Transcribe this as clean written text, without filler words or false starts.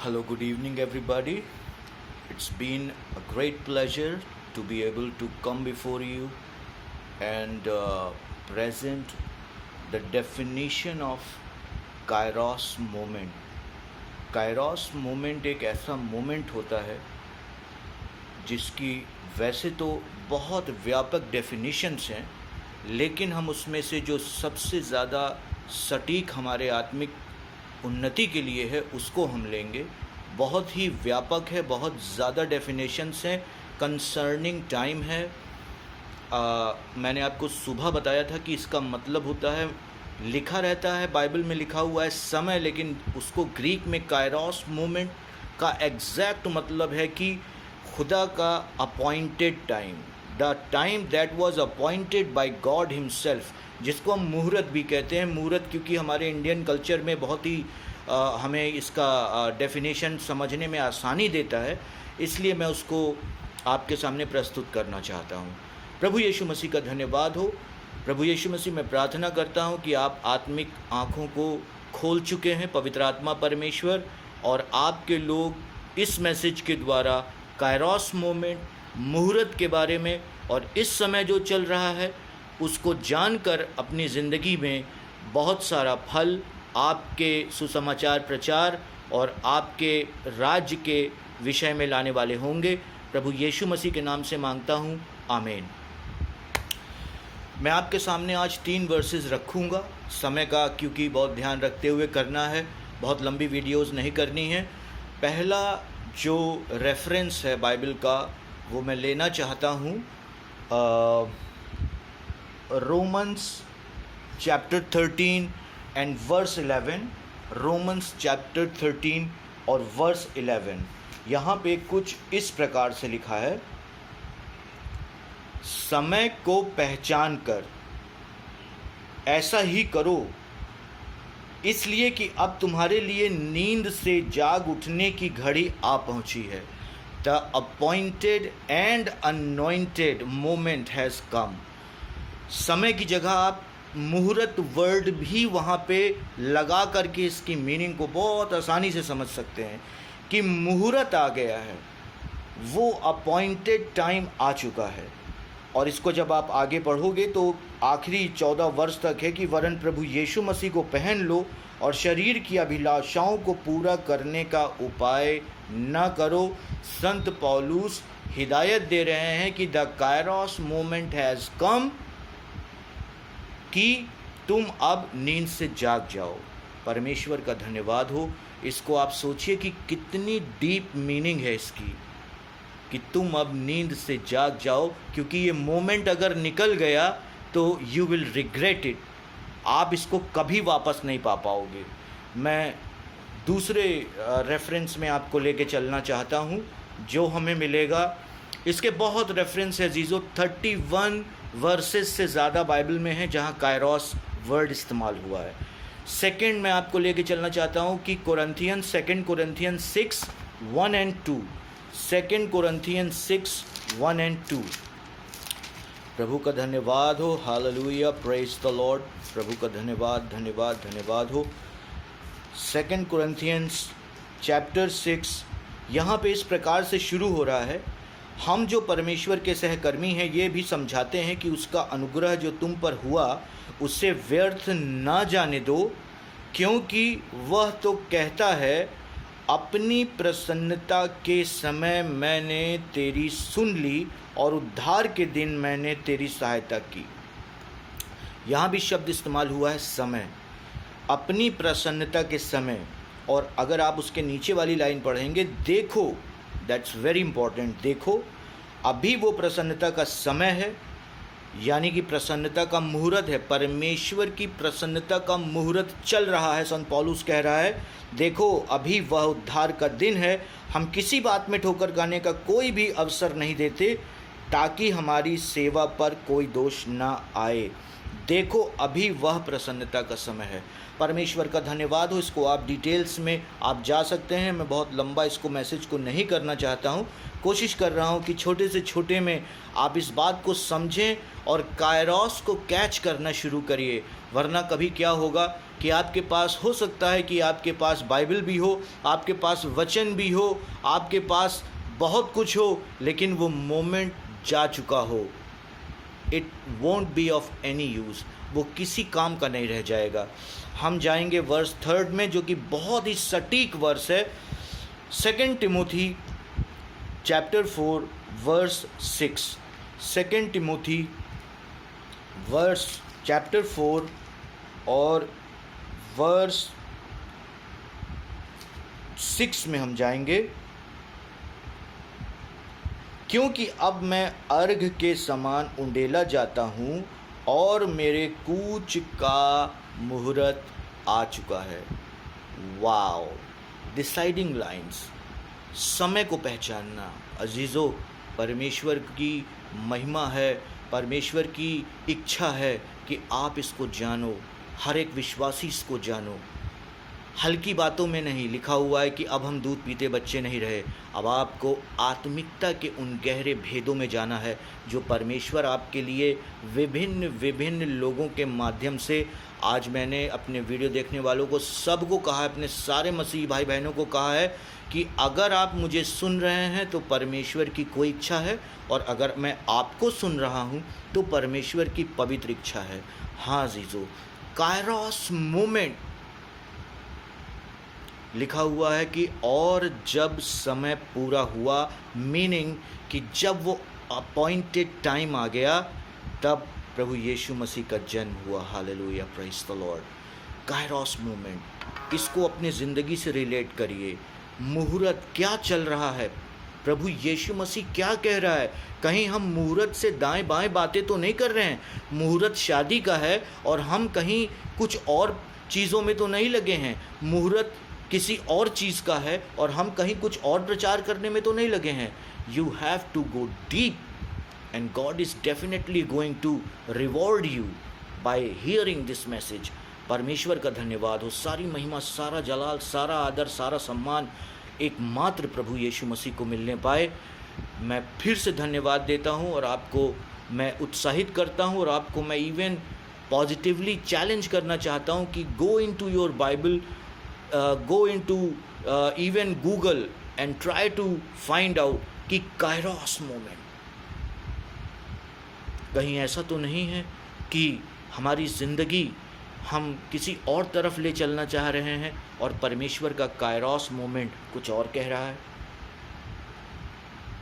Hello, good evening, everybody. It's been a great pleasure to be able to come before you and present the definition of Kairos moment. Kairos moment एक ऐसा moment होता है जिसकी वैसे तो बहुत व्यापक डेफिनेशंस हैं, लेकिन हम उसमें से जो सबसे ज़्यादा सटीक हमारे आत्मिक उन्नति के लिए है उसको हम लेंगे। बहुत ही व्यापक है, बहुत ज़्यादा डेफिनेशंस हैं, कंसर्निंग टाइम है। मैंने आपको सुबह बताया था कि इसका मतलब होता है, लिखा रहता है बाइबल में लिखा हुआ है समय, लेकिन उसको ग्रीक में कायरोस मोमेंट का एग्जैक्ट मतलब है कि खुदा का appointed time, the time that was appointed by God himself, जिसको हम मुहूर्त भी कहते हैं। मुहूर्त क्योंकि हमारे इंडियन कल्चर में बहुत ही हमें इसका डेफिनेशन समझने में आसानी देता है, इसलिए मैं उसको आपके सामने प्रस्तुत करना चाहता हूँ। प्रभु यीशु मसीह का धन्यवाद हो। प्रभु यीशु मसीह, मैं प्रार्थना करता हूँ कि आप आत्मिक आँखों को खोल चुके हैं, पवित्र आत्मा परमेश्वर, और आपके लोग इस मैसेज के द्वारा कायरोस मोमेंट, मुहूर्त के बारे में और इस समय जो चल रहा है उसको जानकर अपनी ज़िंदगी में बहुत सारा फल, आपके सुसमाचार प्रचार और आपके राज्य के विषय में लाने वाले होंगे। प्रभु यीशु मसीह के नाम से मांगता हूँ, आमीन। मैं आपके सामने आज 3 वर्सेस रखूँगा। समय का क्योंकि बहुत ध्यान रखते हुए करना है, बहुत लंबी वीडियोस नहीं करनी है। पहला जो रेफरेंस है बाइबल का वो मैं लेना चाहता हूँ Romans chapter 13 and verse 11। Romans chapter 13 और वर्स 11, यहाँ पे कुछ इस प्रकार से लिखा है, समय को पहचान कर ऐसा ही करो, इसलिए कि अब तुम्हारे लिए नींद से जाग उठने की घड़ी आ पहुंची है। The appointed and anointed moment has come. समय की जगह आप मुहूर्त वर्ड भी वहाँ पे लगा करके इसकी मीनिंग को बहुत आसानी से समझ सकते हैं कि मुहूर्त आ गया है, वो अपॉइंटेड टाइम आ चुका है। और इसको जब आप आगे पढ़ोगे तो आखिरी 14 वर्ष तक है कि वरन प्रभु यीशु मसीह को पहन लो और शरीर की अभिलाषाओं को पूरा करने का उपाय न करो। संत पौलुस हिदायत दे रहे हैं कि the Kairos moment has come, कि तुम अब नींद से जाग जाओ। परमेश्वर का धन्यवाद हो। इसको आप सोचिए कि कितनी डीप मीनिंग है इसकी, कि तुम अब नींद से जाग जाओ, क्योंकि ये मोमेंट अगर निकल गया तो यू विल रिग्रेट इट। आप इसको कभी वापस नहीं पा पाओगे। मैं दूसरे रेफरेंस में आपको लेके चलना चाहता हूँ जो हमें मिलेगा। इसके बहुत रेफरेंस है जीजो, 31 वर्सेस से ज़्यादा बाइबल में है जहाँ कायरोस वर्ड इस्तेमाल हुआ है। सेकंड मैं आपको लेके चलना चाहता हूँ कि कोरिन्थियंस 2 कोरिन्थियंस 6:1 and 2। 2 कोरिन्थियंस 6:1 and 2। प्रभु का धन्यवाद हो। Hallelujah, praise the Lord. प्रभु का धन्यवाद धन्यवाद धन्यवाद हो। 2 कोरिन्थियंस चैप्टर 6 यहाँ पे इस प्रकार से शुरू हो रहा है, हम जो परमेश्वर के सहकर्मी हैं ये भी समझाते हैं कि उसका अनुग्रह जो तुम पर हुआ उससे व्यर्थ ना जाने दो, क्योंकि वह तो कहता है, अपनी प्रसन्नता के समय मैंने तेरी सुन ली और उद्धार के दिन मैंने तेरी सहायता की। यहाँ भी शब्द इस्तेमाल हुआ है समय, अपनी प्रसन्नता के समय। और अगर आप उसके नीचे वाली लाइन पढ़ेंगे, देखो, दैट्स वेरी इंपॉर्टेंट, देखो अभी वो प्रसन्नता का समय है, यानी कि प्रसन्नता का मुहूर्त है। परमेश्वर की प्रसन्नता का मुहूर्त चल रहा है। संत पौलुस कह रहा है, देखो अभी वह उद्धार का दिन है। हम किसी बात में ठोकर खाने का कोई भी अवसर नहीं देते ताकि हमारी सेवा पर कोई दोष ना आए। देखो अभी वह प्रसन्नता का समय है। परमेश्वर का धन्यवाद हो। इसको आप डिटेल्स में आप जा सकते हैं। मैं बहुत लंबा इसको मैसेज को नहीं करना चाहता हूँ। कोशिश कर रहा हूँ कि छोटे से छोटे में आप इस बात को समझें और कायरोस को कैच करना शुरू करिए, वरना कभी क्या होगा, कि आपके पास हो सकता है कि आपके पास बाइबल भी हो, आपके पास वचन भी हो, आपके पास बहुत कुछ हो, लेकिन वो मोमेंट जा चुका हो, it won't be of any use, वो किसी काम का नहीं रह जाएगा। हम जाएंगे वर्स 3 में, जो कि बहुत ही सटीक वर्स है। 2 Timothy chapter 4 verse 6। 2 Timothy verse chapter 4 और वर्स 6 में हम जाएंगे। क्योंकि अब मैं अर्घ के समान उंडेला जाता हूँ और मेरे कूच का मुहूर्त आ चुका है। वाओ, डिसाइडिंग लाइंस, समय को पहचानना। अजीज़ों, परमेश्वर की महिमा है, परमेश्वर की इच्छा है कि आप इसको जानो, हर एक विश्वासी इसको जानो। हल्की बातों में नहीं। लिखा हुआ है कि अब हम दूध पीते बच्चे नहीं रहे, अब आपको आत्मिकता के उन गहरे भेदों में जाना है जो परमेश्वर आपके लिए विभिन्न विभिन्न लोगों के माध्यम से, आज मैंने अपने वीडियो देखने वालों को सबको कहा है, अपने सारे मसीही भाई बहनों को कहा है कि अगर आप मुझे सुन रहे हैं तो परमेश्वर की कोई इच्छा है, और अगर मैं आपको सुन रहा हूँ तो परमेश्वर की पवित्र इच्छा है। हाँ जीजो, कायरोस मोमेंट लिखा हुआ है कि और जब समय पूरा हुआ, मीनिंग कि जब वो अपॉइंटेड टाइम आ गया, तब प्रभु यीशु मसीह का जन्म हुआ। Hallelujah, praise the Lord. Kairos moment, इसको अपनी ज़िंदगी से रिलेट करिए। मुहूर्त क्या चल रहा है, प्रभु यीशु मसीह क्या कह रहा है। कहीं हम मुहूर्त से दाएं बाएं बातें तो नहीं कर रहे हैं। मुहूर्त शादी का है और हम कहीं कुछ और चीज़ों में तो नहीं लगे हैं। मुहूर्त किसी और चीज़ का है और हम कहीं कुछ और प्रचार करने में तो नहीं लगे हैं। You have to go deep and God is definitely going to reward you by hearing this message. परमेश्वर का धन्यवाद हो। सारी महिमा, सारा जलाल, सारा आदर, सारा सम्मान एकमात्र प्रभु यीशु मसीह को मिलने पाए। मैं फिर से धन्यवाद देता हूँ और आपको मैं उत्साहित करता हूँ और आपको मैं इवन पॉजिटिवली चैलेंज करना चाहता हूँ कि go into your Bible, go into even Google and try to find out कि कायरोस मोमेंट कहीं ऐसा तो नहीं है कि हमारी ज़िंदगी हम किसी और तरफ ले चलना चाह रहे हैं और परमेश्वर का कायरोस मोमेंट कुछ और कह रहा है।